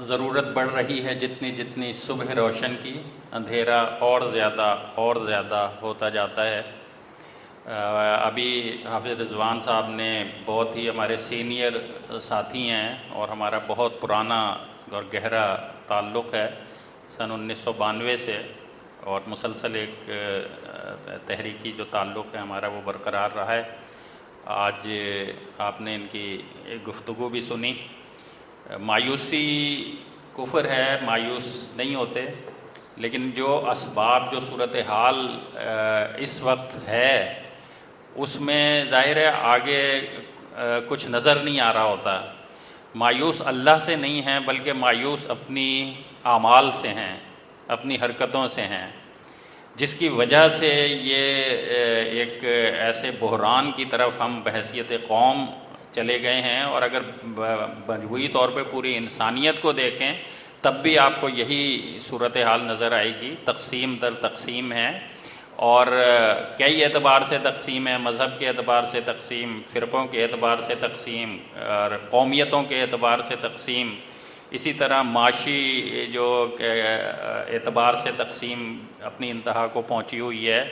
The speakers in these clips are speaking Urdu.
ضرورت بڑھ رہی ہے جتنی جتنی صبح روشن کی، اندھیرا اور زیادہ ہوتا جاتا ہے۔ ابھی حافظ رضوان صاحب نے بہت ہی ہمارے سینئر ساتھی ہیں اور ہمارا بہت پرانا اور گہرا تعلق ہے سن 1992 سے، اور مسلسل ایک تحریکی جو تعلق ہے ہمارا وہ برقرار رہا ہے۔ آج آپ نے ان کی ایک گفتگو بھی سنی۔ مایوسی کفر ہے، مایوس نہیں ہوتے، لیکن جو اسباب، جو صورتحال اس وقت ہے اس میں ظاہر ہے آگے کچھ نظر نہیں آ رہا ہوتا۔ مایوس اللہ سے نہیں ہیں بلکہ مایوس اپنی اعمال سے ہیں، اپنی حرکتوں سے ہیں، جس کی وجہ سے یہ ایک ایسے بحران کی طرف ہم بحیثیت قوم چلے گئے ہیں۔ اور اگر مجموعی طور پہ پوری انسانیت کو دیکھیں تب بھی آپ کو یہی صورتحال نظر آئے گی، تقسیم در تقسیم ہے، اور کئی اعتبار سے تقسیم ہے، مذہب کے اعتبار سے تقسیم، فرقوں کے اعتبار سے تقسیم، اور قومیتوں کے اعتبار سے تقسیم، اسی طرح معاشی جو اعتبار سے تقسیم اپنی انتہا کو پہنچی ہوئی ہے۔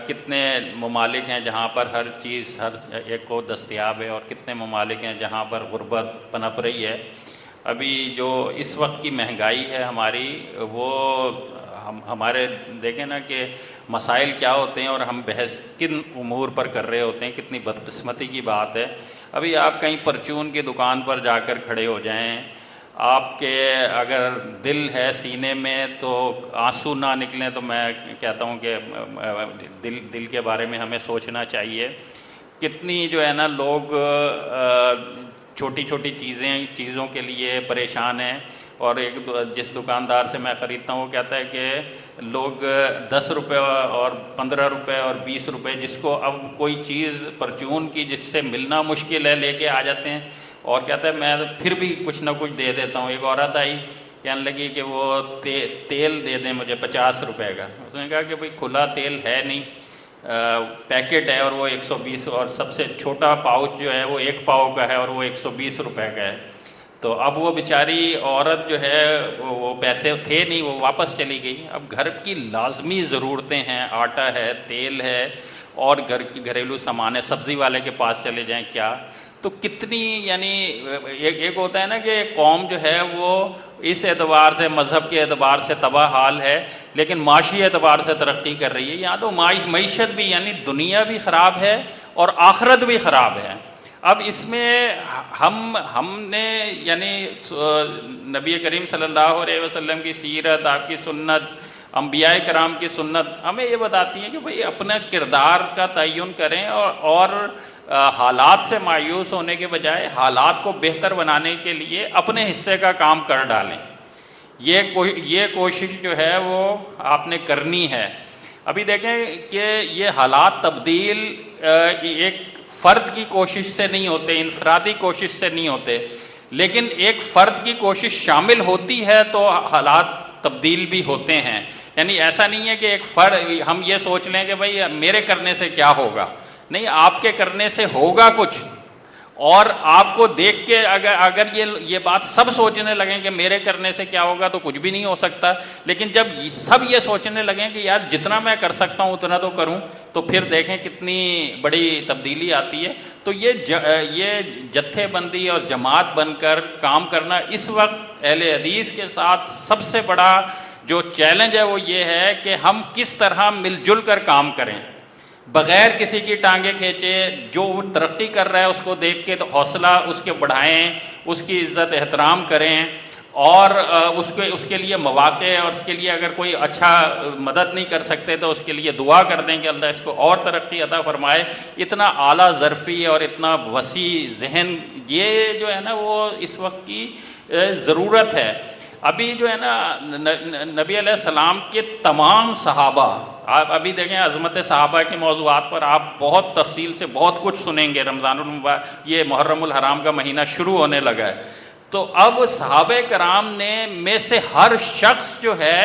کتنے ممالک ہیں جہاں پر ہر چیز ہر ایک کو دستیاب ہے، اور کتنے ممالک ہیں جہاں پر غربت پنپ رہی ہے۔ ابھی جو اس وقت کی مہنگائی ہے ہماری، وہ ہمارے دیکھیں نا کہ مسائل کیا ہوتے ہیں اور ہم بحث کن امور پر کر رہے ہوتے ہیں، کتنی بدقسمتی کی بات ہے۔ ابھی آپ کہیں پرچون کی دکان پر جا کر کھڑے ہو جائیں، آپ کے اگر دل ہے سینے میں تو آنسو نہ نکلیں، تو میں کہتا ہوں کہ دل کے بارے میں ہمیں سوچنا چاہیے۔ کتنی جو ہے نا لوگ چھوٹی چھوٹی چیزوں کے لیے پریشان ہیں، اور ایک جس دکاندار سے میں خریدتا ہوں وہ کہتا ہے کہ لوگ 10 روپے اور 15 روپے اور 20 روپے، جس کو اب کوئی چیز پرچون کی جس سے ملنا مشکل ہے لے کے آ جاتے ہیں، اور کہتا ہے میں پھر بھی کچھ نہ کچھ دے دیتا ہوں۔ ایک عورت آئی کہنے لگی کہ وہ تیل دے دیں مجھے 50 روپے کا۔ اس نے کہا کہ بھئی کھلا تیل ہے نہیں، پیکٹ ہے اور وہ 120، اور سب سے چھوٹا پاؤچ جو ہے وہ 1 پاؤ کا ہے اور وہ 120 روپے کا ہے۔ تو اب وہ بیچاری عورت جو ہے وہ پیسے تھے نہیں، وہ واپس چلی گئی۔ اب گھر کی لازمی ضرورتیں ہیں، آٹا ہے، تیل ہے، اور گھر کی گھریلو سامان ہے، سبزی والے کے پاس چلے جائیں کیا، تو کتنی یعنی ایک ہوتا ہے نا کہ قوم جو ہے وہ اس اعتبار سے، مذہب کے اعتبار سے تباہ حال ہے، لیکن معاشی اعتبار سے ترقی کر رہی ہے۔ یہاں تو معیشت بھی یعنی دنیا بھی خراب ہے اور آخرت بھی خراب ہے۔ اب اس میں ہم نے یعنی نبی کریم صلی اللہ علیہ وسلم کی سیرت، آپ کی سنت، انبیاء کرام کی سنت ہمیں یہ بتاتی ہیں کہ بھئی اپنا کردار کا تعین کریں، اور حالات سے مایوس ہونے کے بجائے حالات کو بہتر بنانے کے لیے اپنے حصے کا کام کر ڈالیں۔ یہ کوشش جو ہے وہ آپ نے کرنی ہے۔ ابھی دیکھیں کہ یہ حالات تبدیل ایک فرد کی کوشش سے نہیں ہوتے، انفرادی کوشش سے نہیں ہوتے، لیکن ایک فرد کی کوشش شامل ہوتی ہے تو حالات تبدیل بھی ہوتے ہیں۔ یعنی ایسا نہیں ہے کہ ایک فرد ہم یہ سوچ لیں کہ بھئی میرے کرنے سے کیا ہوگا، نہیں، آپ کے کرنے سے ہوگا کچھ، اور آپ کو دیکھ کے اگر یہ بات سب سوچنے لگیں کہ میرے کرنے سے کیا ہوگا تو کچھ بھی نہیں ہو سکتا۔ لیکن جب سب یہ سوچنے لگیں کہ یار جتنا میں کر سکتا ہوں اتنا تو کروں، تو پھر دیکھیں کتنی بڑی تبدیلی آتی ہے۔ تو یہ جتھے بندی اور جماعت بن کر کام کرنا اس وقت اہل حدیث کے ساتھ سب سے بڑا جو چیلنج ہے وہ یہ ہے کہ ہم کس طرح مل جل کر کام کریں، بغیر کسی کی ٹانگیں کھینچے۔ جو وہ ترقی کر رہا ہے اس کو دیکھ کے تو حوصلہ اس کے بڑھائیں، اس کی عزت احترام کریں، اور اس کے لیے مواقع، اور اس کے لیے اگر کوئی اچھا مدد نہیں کر سکتے تو اس کے لیے دعا کر دیں کہ اللہ اس کو اور ترقی عطا فرمائے۔ اتنا اعلیٰ ظرفی اور اتنا وسیع ذہن یہ جو ہے نا وہ اس وقت کی ضرورت ہے۔ ابھی جو ہے نا نبی علیہ السلام کے تمام صحابہ، آپ ابھی دیکھیں عظمت صحابہ کے موضوعات پر آپ بہت تفصیل سے بہت کچھ سنیں گے۔ رمضان یہ محرم الحرام کا مہینہ شروع ہونے لگا ہے، تو اب صحابہ کرام میں سے ہر شخص جو ہے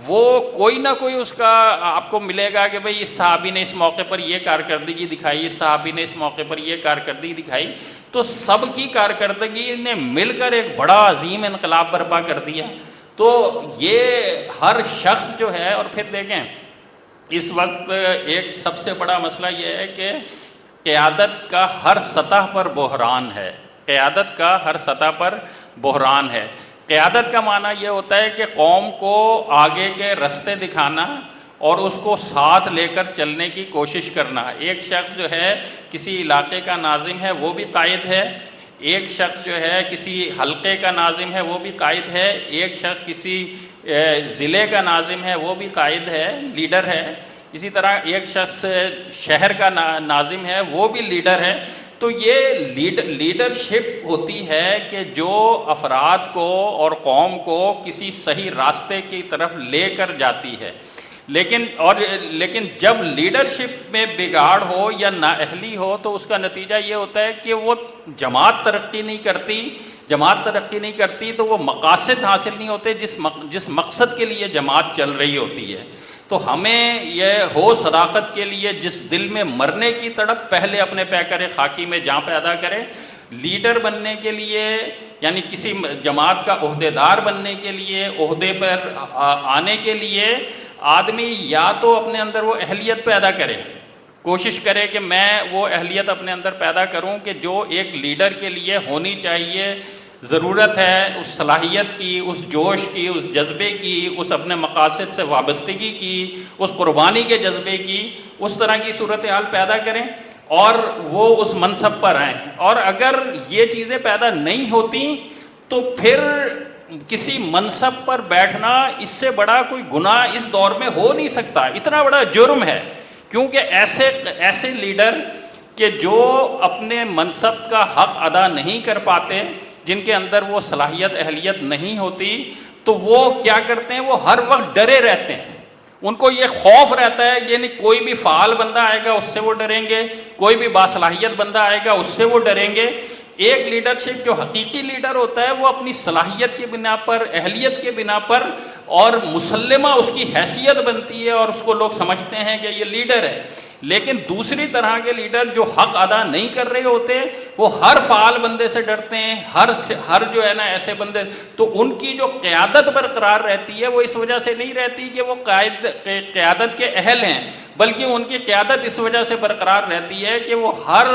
وہ کوئی نہ کوئی اس کا آپ کو ملے گا کہ بھئی اس صحابی نے اس موقع پر یہ کارکردگی دکھائی، اس صحابی نے اس موقع پر یہ کارکردگی دکھائی، تو سب کی کارکردگی نے مل کر ایک بڑا عظیم انقلاب برپا کر دیا۔ تو یہ ہر شخص جو ہے، اور پھر دیکھیں اس وقت ایک سب سے بڑا مسئلہ یہ ہے کہ قیادت کا ہر سطح پر بحران ہے، قیادت کا ہر سطح پر بحران ہے۔ قیادت کا معنی یہ ہوتا ہے کہ قوم کو آگے کے رستے دکھانا اور اس کو ساتھ لے کر چلنے کی کوشش کرنا۔ ایک شخص جو ہے کسی علاقے کا ناظم ہے وہ بھی قائد ہے، ایک شخص جو ہے کسی حلقے کا ناظم ہے وہ بھی قائد ہے، ایک شخص کسی ضلع کا ناظم ہے وہ بھی قائد ہے، لیڈر ہے، اسی طرح ایک شخص شہر کا ناظم ہے وہ بھی لیڈر ہے۔ تو یہ لیڈرشپ ہوتی ہے کہ جو افراد کو اور قوم کو کسی صحیح راستے کی طرف لے کر جاتی ہے۔ لیکن جب لیڈرشپ میں بگاڑ ہو یا نااہلی ہو تو اس کا نتیجہ یہ ہوتا ہے کہ وہ جماعت ترقی نہیں کرتی تو وہ مقاصد حاصل نہیں ہوتے جس مقصد کے لیے جماعت چل رہی ہوتی ہے۔ تو ہمیں یہ ہو صداقت کے لیے جس دل میں مرنے کی تڑپ، پہلے اپنے پیکر خاکی میں جان پیدا کرے۔ لیڈر بننے کے لیے یعنی کسی جماعت کا عہدیدار بننے کے لیے، عہدے پر آنے کے لیے آدمی یا تو اپنے اندر وہ اہلیت پیدا کرے، کوشش کرے کہ میں وہ اہلیت اپنے اندر پیدا کروں کہ جو ایک لیڈر کے لیے ہونی چاہیے، ضرورت ہے اس صلاحیت کی، اس جوش کی، اس جذبے کی، اس اپنے مقاصد سے وابستگی کی، اس قربانی کے جذبے کی، اس طرح کی صورتحال پیدا کریں اور وہ اس منصب پر آئیں۔ اور اگر یہ چیزیں پیدا نہیں ہوتی تو پھر کسی منصب پر بیٹھنا اس سے بڑا کوئی گناہ اس دور میں ہو نہیں سکتا، اتنا بڑا جرم ہے۔ کیونکہ ایسے لیڈر کہ جو اپنے منصب کا حق ادا نہیں کر پاتے، جن کے اندر وہ صلاحیت اہلیت نہیں ہوتی، تو وہ کیا کرتے ہیں، وہ ہر وقت ڈرے رہتے ہیں۔ ان کو یہ خوف رہتا ہے، یعنی کوئی بھی فعال بندہ آئے گا اس سے وہ ڈریں گے، کوئی بھی باصلاحیت بندہ آئے گا اس سے وہ ڈریں گے۔ ایک لیڈرشپ جو حقیقی لیڈر ہوتا ہے وہ اپنی صلاحیت کی بنا پر، اہلیت کے بنا پر، اور مسلمہ اس کی حیثیت بنتی ہے اور اس کو لوگ سمجھتے ہیں کہ یہ لیڈر ہے۔ لیکن دوسری طرح کے لیڈر جو حق ادا نہیں کر رہے ہوتے وہ ہر فعال بندے سے ڈرتے ہیں، ہر جو ہے نا ایسے بندے، تو ان کی جو قیادت برقرار رہتی ہے وہ اس وجہ سے نہیں رہتی کہ وہ قیادت کے اہل ہیں، بلکہ ان کی قیادت اس وجہ سے برقرار رہتی ہے کہ وہ ہر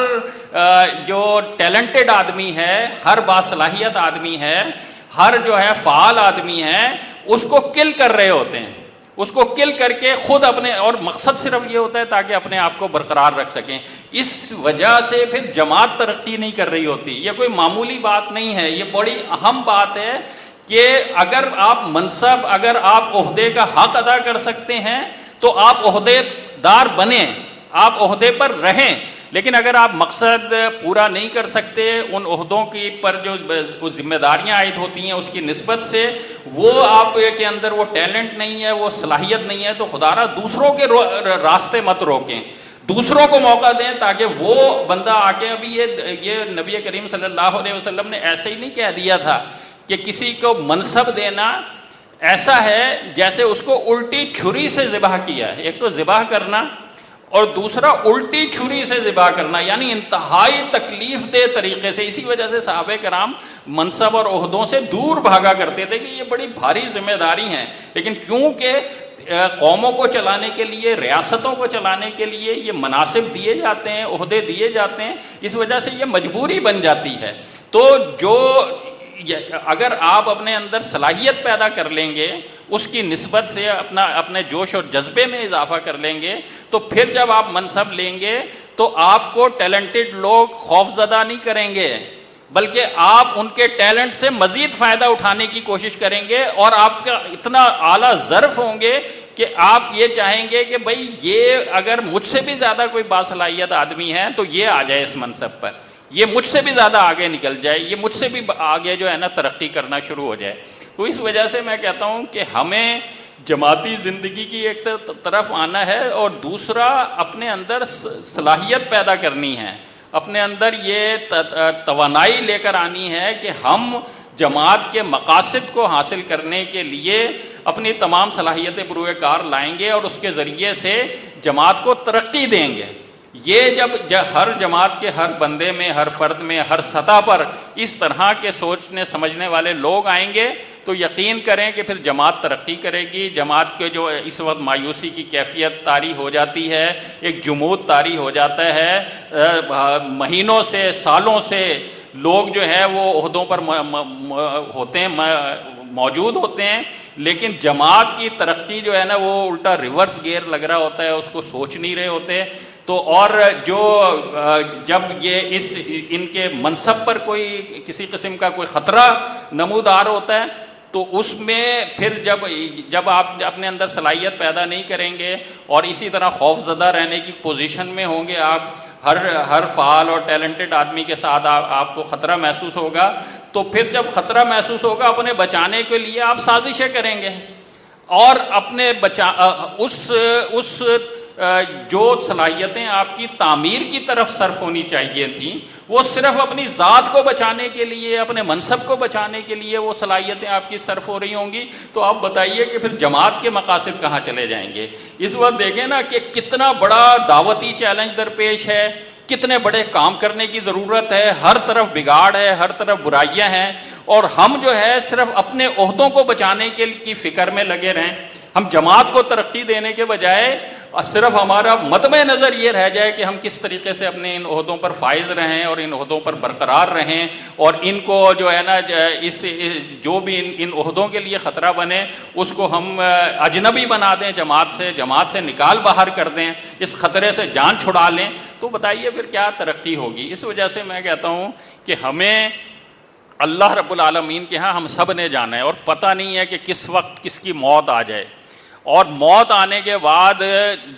جو ٹیلنٹڈ آدمی ہے، ہر باصلاحیت آدمی ہے، ہر جو ہے فعال آدمی ہے، اس کو کل کر رہے ہوتے ہیں، اس کو کل کر کے خود اپنے، اور مقصد صرف یہ ہوتا ہے تاکہ اپنے آپ کو برقرار رکھ سکیں۔ اس وجہ سے پھر جماعت ترقی نہیں کر رہی ہوتی۔ یہ کوئی معمولی بات نہیں ہے، یہ بڑی اہم بات ہے کہ اگر آپ منصب، اگر آپ عہدے کا حق ادا کر سکتے ہیں تو آپ عہدے دار بنیں، آپ عہدے پر رہیں، لیکن اگر آپ مقصد پورا نہیں کر سکتے ان عہدوں کی پر جو ذمہ داریاں عائد ہوتی ہیں اس کی نسبت سے، وہ آپ کے اندر وہ ٹیلنٹ نہیں ہے، وہ صلاحیت نہیں ہے، تو خدا را دوسروں کے راستے مت روکیں، دوسروں کو موقع دیں تاکہ وہ بندہ آ کے، ابھی یہ نبی کریم صلی اللہ علیہ وسلم نے ایسے ہی نہیں کہہ دیا تھا کہ کسی کو منصب دینا ایسا ہے جیسے اس کو الٹی چھری سے ذبح کیا ہے۔ ایک تو ذبح کرنا اور دوسرا الٹی چھری سے ذبح کرنا، یعنی انتہائی تکلیف دہ طریقے سے۔ اسی وجہ سے صحابہ کرام منصب اور عہدوں سے دور بھاگا کرتے تھے کہ یہ بڑی بھاری ذمہ داری ہیں، لیکن کیونکہ قوموں کو چلانے کے لیے، ریاستوں کو چلانے کے لیے یہ مناصب دیے جاتے ہیں، عہدے دیے جاتے ہیں، اس وجہ سے یہ مجبوری بن جاتی ہے۔ تو اگر آپ اپنے اندر صلاحیت پیدا کر لیں گے، اس کی نسبت سے اپنے جوش اور جذبے میں اضافہ کر لیں گے، تو پھر جب آپ منصب لیں گے تو آپ کو ٹیلنٹڈ لوگ خوف زدہ نہیں کریں گے، بلکہ آپ ان کے ٹیلنٹ سے مزید فائدہ اٹھانے کی کوشش کریں گے، اور آپ کا اتنا اعلیٰ ظرف ہوں گے کہ آپ یہ چاہیں گے کہ بھئی یہ اگر مجھ سے بھی زیادہ کوئی باصلاحیت آدمی ہے تو یہ آ جائے اس منصب پر، یہ مجھ سے بھی زیادہ آگے نکل جائے، یہ مجھ سے بھی آگے جو ہے نا ترقی کرنا شروع ہو جائے۔ تو اس وجہ سے میں کہتا ہوں کہ ہمیں جماعتی زندگی کی ایک طرف آنا ہے، اور دوسرا اپنے اندر صلاحیت پیدا کرنی ہے، اپنے اندر یہ توانائی لے کر آنی ہے کہ ہم جماعت کے مقاصد کو حاصل کرنے کے لیے اپنی تمام صلاحیتیں بروئے کار لائیں گے اور اس کے ذریعے سے جماعت کو ترقی دیں گے۔ یہ جب ہر جماعت کے ہر بندے میں، ہر فرد میں، ہر سطح پر اس طرح کے سوچنے سمجھنے والے لوگ آئیں گے تو یقین کریں کہ پھر جماعت ترقی کرے گی۔ جماعت کے جو اس وقت مایوسی کی کیفیت طاری ہو جاتی ہے، ایک جمود طاری ہو جاتا ہے، مہینوں سے سالوں سے لوگ جو ہے وہ عہدوں پر ہوتے ہیں، موجود ہوتے ہیں، لیکن جماعت کی ترقی جو ہے نا وہ الٹا ریورس گیئر لگ رہا ہوتا ہے، اس کو سوچ نہیں رہے ہوتے۔ تو اور جو جب یہ ان کے منصب پر کوئی کسی قسم کا کوئی خطرہ نمودار ہوتا ہے تو اس میں پھر جب آپ اپنے اندر صلاحیت پیدا نہیں کریں گے اور اسی طرح خوف زدہ رہنے کی پوزیشن میں ہوں گے، آپ ہر فعال اور ٹیلنٹڈ آدمی کے ساتھ آپ کو خطرہ محسوس ہوگا، تو پھر جب خطرہ محسوس ہوگا اپنے بچانے کے لیے آپ سازشیں کریں گے، اور اپنے اس جو صلاحیتیں آپ کی تعمیر کی طرف صرف ہونی چاہیے تھیں، وہ صرف اپنی ذات کو بچانے کے لیے، اپنے منصب کو بچانے کے لیے وہ صلاحیتیں آپ کی صرف ہو رہی ہوں گی، تو آپ بتائیے کہ پھر جماعت کے مقاصد کہاں چلے جائیں گے۔ اس وقت دیکھیں نا کہ کتنا بڑا دعوتی چیلنج درپیش ہے، کتنے بڑے کام کرنے کی ضرورت ہے، ہر طرف بگاڑ ہے، ہر طرف برائیاں ہیں، اور ہم جو ہے صرف اپنے عہدوں کو بچانے کی فکر میں لگے رہیں۔ ہم جماعت کو ترقی دینے کے بجائے صرف ہمارا مدمع نظر یہ رہ جائے کہ ہم کس طریقے سے اپنے ان عہدوں پر فائز رہیں اور ان عہدوں پر برقرار رہیں، اور ان کو جو ہے نا جو بھی ان عہدوں کے لیے خطرہ بنے اس کو ہم اجنبی بنا دیں، جماعت سے نکال باہر کر دیں، اس خطرے سے جان چھڑا لیں، تو بتائیے پھر کیا ترقی ہوگی۔ اس وجہ سے میں کہتا ہوں کہ ہمیں اللہ رب العالمین کے ہاں ہم سب نے جانا ہے، اور پتہ نہیں ہے کہ کس وقت کس کی موت آ جائے، اور موت آنے کے بعد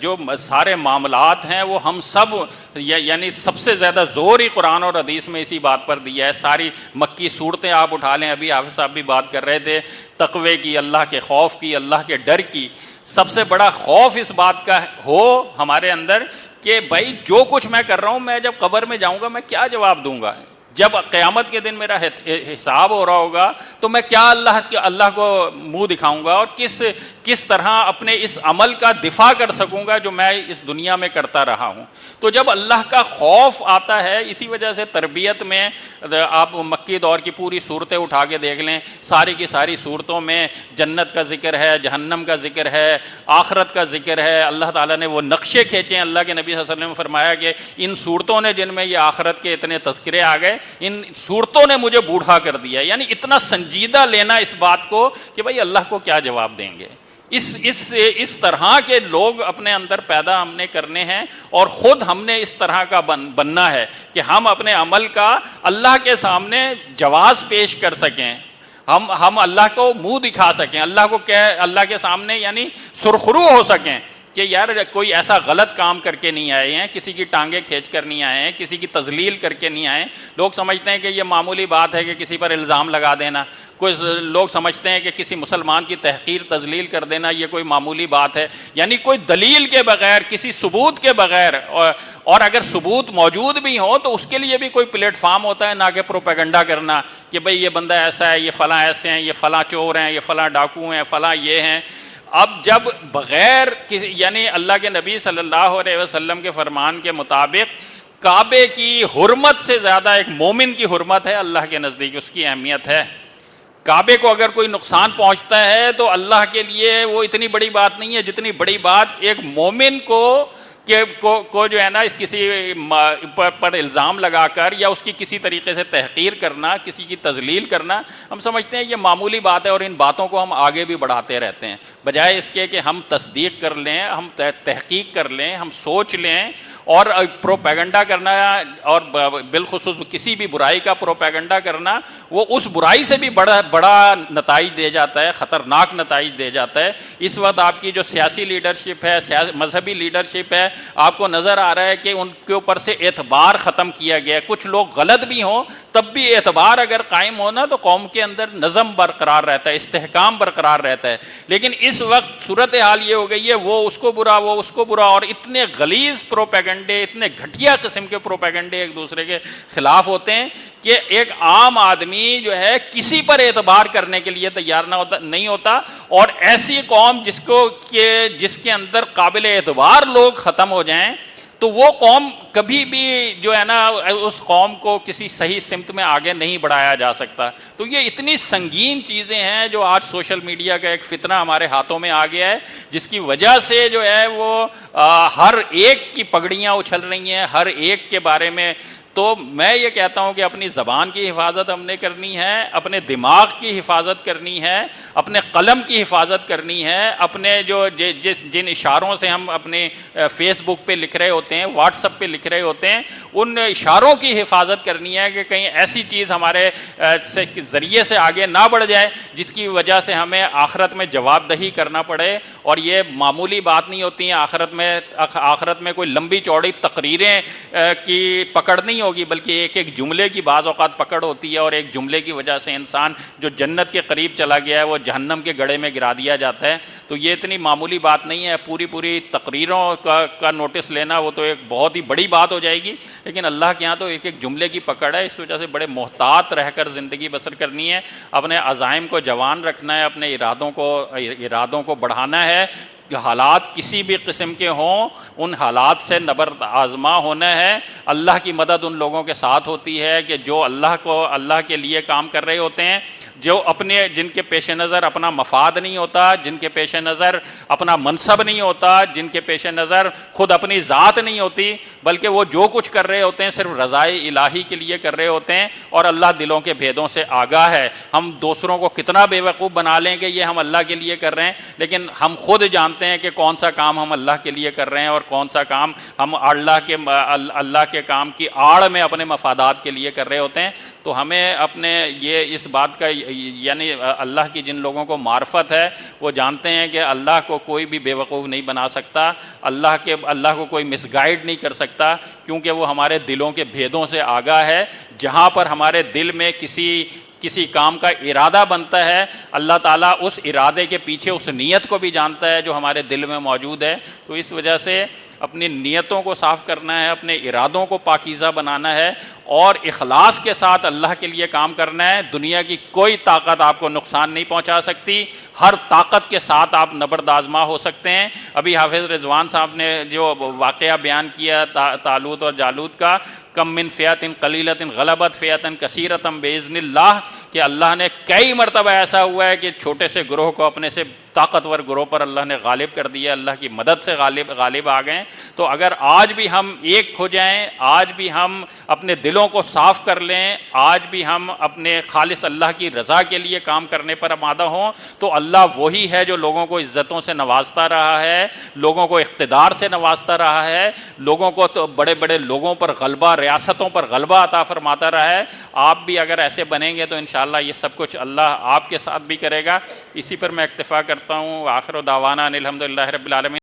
جو سارے معاملات ہیں وہ ہم سب، یعنی سب سے زیادہ زور ہی قرآن اور حدیث میں اسی بات پر دیا ہے۔ ساری مکی صورتیں آپ اٹھا لیں، ابھی حافظ صاحب بھی بات کر رہے تھے تقوی کی، اللہ کے خوف کی، اللہ کے ڈر کی۔ سب سے بڑا خوف اس بات کا ہو ہمارے اندر کہ بھائی جو کچھ میں کر رہا ہوں، میں جب قبر میں جاؤں گا میں کیا جواب دوں گا؟ جب قیامت کے دن میرا حساب ہو رہا ہوگا تو میں کیا اللہ کو منہ دکھاؤں گا، اور کس طرح اپنے اس عمل کا دفاع کر سکوں گا جو میں اس دنیا میں کرتا رہا ہوں۔ تو جب اللہ کا خوف آتا ہے، اسی وجہ سے تربیت میں آپ مکی دور کی پوری صورتیں اٹھا کے دیکھ لیں، ساری کی ساری صورتوں میں جنت کا ذکر ہے، جہنم کا ذکر ہے، آخرت کا ذکر ہے۔ اللہ تعالیٰ نے وہ نقشے کھینچے ہیں، اللہ کے نبی صلی اللہ علیہ وسلم نے فرمایا کہ ان صورتوں نے جن میں یہ آخرت کے اتنے تذکرے آ گئے، ان صورتوں نے مجھے بوڑھا کر دیا۔ یعنی اتنا سنجیدہ لینا اس بات کو کہ بھائی اللہ کو کیا جواب دیں گے۔ اس طرح کے لوگ اپنے اندر پیدا ہم نے کرنے ہیں، اور خود ہم نے اس طرح کا بننا ہے کہ ہم اپنے عمل کا اللہ کے سامنے جواز پیش کر سکیں، ہم اللہ کو منہ دکھا سکیں، اللہ کے سامنے یعنی سرخرو ہو سکیں کہ یار کوئی ایسا غلط کام کر کے نہیں آئے ہیں، کسی کی ٹانگیں کھینچ کر نہیں آئے ہیں، کسی کی تذلیل کر کے نہیں آئے ہیں۔ لوگ سمجھتے ہیں کہ یہ معمولی بات ہے کہ کسی پر الزام لگا دینا، کوئی لوگ سمجھتے ہیں کہ کسی مسلمان کی تحقیر تذلیل کر دینا یہ کوئی معمولی بات ہے، یعنی کوئی دلیل کے بغیر، کسی ثبوت کے بغیر، اور اگر ثبوت موجود بھی ہو تو اس کے لیے بھی کوئی پلیٹ فارم ہوتا ہے، نہ کہ پروپیگنڈا کرنا کہ بھئی یہ بندہ ایسا ہے، یہ فلاں ایسے ہیں، یہ فلاں چور ہیں، یہ فلاں ڈاکو ہیں، فلاں یہ ہیں۔ اب جب بغیر یعنی اللہ کے نبی صلی اللہ علیہ وسلم کے فرمان کے مطابق کعبے کی حرمت سے زیادہ ایک مومن کی حرمت ہے اللہ کے نزدیک، اس کی اہمیت ہے۔ کعبے کو اگر کوئی نقصان پہنچتا ہے تو اللہ کے لیے وہ اتنی بڑی بات نہیں ہے جتنی بڑی بات ایک مومن کو جو ہے نا اس کسی پر الزام لگا کر یا اس کی کسی طریقے سے تحقیر کرنا، کسی کی تذلیل کرنا، ہم سمجھتے ہیں یہ معمولی بات ہے، اور ان باتوں کو ہم آگے بھی بڑھاتے رہتے ہیں، بجائے اس کے کہ ہم تصدیق کر لیں، ہم تحقیق کر لیں، ہم سوچ لیں۔ اور پروپیگنڈا کرنا، اور بالخصوص کسی بھی برائی کا پروپیگنڈا کرنا، وہ اس برائی سے بھی بڑا نتائج دے جاتا ہے، خطرناک نتائج دے جاتا ہے۔ اس وقت آپ کی جو سیاسی لیڈرشپ ہے، مذہبی لیڈرشپ ہے، آپ کو نظر آ رہا ہے کہ ان کے اوپر سے اعتبار ختم کیا گیا ہے. کچھ لوگ غلط بھی ہوں تب بھی اعتبار اگر قائم ہونا تو قوم کے اندر نظم برقرار رہتا ہے, استحکام برقرار رہتا ہے. لیکن اس وقت صورتحال یہ ہو گئی ہے, وہ اس کو برا, وہ اس کو برا, اور اتنے غلیظ پروپیگنڈے, اتنے گھٹیا قسم کے پروپیگنڈے ایک دوسرے کے خلاف ہوتے ہیں کہ ایک عام آدمی جو ہے کسی پر اعتبار کرنے کے لیے تیار نہیں ہوتا. اور ایسی قوم جس کے اندر قابل اعتبار لوگ ختم ہو جائیں تو وہ قوم کبھی بھی جو ہے نا اس قوم کو کسی صحیح سمت میں آگے نہیں بڑھایا جا سکتا. تو یہ اتنی سنگین چیزیں ہیں جو آج سوشل میڈیا کا ایک فتنہ ہمارے ہاتھوں میں آ گیا ہے, جس کی وجہ سے جو ہے وہ ہر ایک کی پگڑیاں اچھل رہی ہیں, ہر ایک کے بارے میں. تو میں یہ کہتا ہوں کہ اپنی زبان کی حفاظت ہم نے کرنی ہے, اپنے دماغ کی حفاظت کرنی ہے, اپنے قلم کی حفاظت کرنی ہے, اپنے جن اشاروں سے ہم اپنے فیس بک پہ لکھ رہے ہوتے ہیں, واٹس ایپ پہ لکھ رہے ہوتے ہیں, ان اشاروں کی حفاظت کرنی ہے کہ کہیں ایسی چیز ہمارے ذریعے سے آگے نہ بڑھ جائے جس کی وجہ سے ہمیں آخرت میں جواب دہی کرنا پڑے. اور یہ معمولی بات نہیں ہوتی ہیں, آخرت میں کوئی لمبی چوڑی تقریریں کی پکڑ نہیں ہوگی, بلکہ ایک ایک جملے کی بعض اوقات پکڑ ہوتی ہے, اور ایک جملے کی وجہ سے انسان جو جنت کے قریب چلا گیا ہے وہ جہنم کے گڑھے میں گرا دیا جاتا ہے. تو یہ اتنی معمولی بات نہیں ہے. پوری تقریروں کا نوٹس لینا وہ تو ایک بہت ہی بڑی بات ہو جائے گی, لیکن اللہ کے ہاں تو ایک ایک جملے کی پکڑ ہے. اس وجہ سے بڑے محتاط رہ کر زندگی بسر کرنی ہے, اپنے عزائم کو جوان رکھنا ہے, اپنے ارادوں کو بڑھانا ہے. حالات کسی بھی قسم کے ہوں ان حالات سے نبرد آزما ہونا ہے. اللہ کی مدد ان لوگوں کے ساتھ ہوتی ہے کہ جو اللہ کے لیے کام کر رہے ہوتے ہیں, جن کے پیش نظر اپنا مفاد نہیں ہوتا, جن کے پیش نظر اپنا منصب نہیں ہوتا, جن کے پیش نظر خود اپنی ذات نہیں ہوتی, بلکہ وہ جو کچھ کر رہے ہوتے ہیں صرف رضائے الہی کے لیے کر رہے ہوتے ہیں. اور اللہ دلوں کے بھیدوں سے آگاہ ہے. ہم دوسروں کو کتنا بے وقوف بنا لیں کہ یہ ہم اللہ کے لیے کر رہے ہیں, لیکن ہم خود جانتے ہیں کہ کون سا کام ہم اللہ کے لیے کر رہے ہیں اور کون سا کام ہم اللہ کے کام کی آڑ میں اپنے مفادات کے لیے کر رہے ہوتے ہیں. تو ہمیں اپنے اس بات کا, یعنی اللہ کی جن لوگوں کو معرفت ہے وہ جانتے ہیں کہ اللہ کو کوئی بھی بے وقوف نہیں بنا سکتا, اللہ کو کوئی مس گائیڈ نہیں کر سکتا, کیونکہ وہ ہمارے دلوں کے بھیدوں سے آگاہ ہے. جہاں پر ہمارے دل میں کسی کام کا ارادہ بنتا ہے, اللہ تعالیٰ اس ارادے کے پیچھے اس نیت کو بھی جانتا ہے جو ہمارے دل میں موجود ہے. تو اس وجہ سے اپنی نیتوں کو صاف کرنا ہے, اپنے ارادوں کو پاکیزہ بنانا ہے, اور اخلاص کے ساتھ اللہ کے لیے کام کرنا ہے. دنیا کی کوئی طاقت آپ کو نقصان نہیں پہنچا سکتی, ہر طاقت کے ساتھ آپ نبرد آزما ہو سکتے ہیں. ابھی حافظ رضوان صاحب نے جو واقعہ بیان کیا طالوت اور جالوت کا, کم من فیۃ قلیلۃ غلبت فیۃ کثیرۃ باذن اللہ, کہ اللہ نے کئی مرتبہ ایسا ہوا ہے کہ چھوٹے سے گروہ کو اپنے سے طاقتور گروہ پر اللہ نے غالب کر دیا, اللہ کی مدد سے غالب آ گئے. تو اگر آج بھی ہم ایک ہو جائیں, آج بھی ہم اپنے دلوں کو صاف کر لیں, آج بھی ہم اپنے خالص اللہ کی رضا کے لیے کام کرنے پر آمادہ ہوں, تو اللہ وہی ہے جو لوگوں کو عزتوں سے نوازتا رہا ہے, لوگوں کو اقتدار سے نوازتا رہا ہے, لوگوں کو تو بڑے بڑے لوگوں پر غلبہ, ریاستوں پر غلبہ عطا فرماتا رہا ہے. آپ بھی اگر ایسے بنیں گے تو انشاءاللہ یہ سب کچھ اللہ آپ کے ساتھ بھی کرے گا. اسی پر میں اکتفا کرتا ہوں. آخر دعوانا الحمدللہ رب العالمین.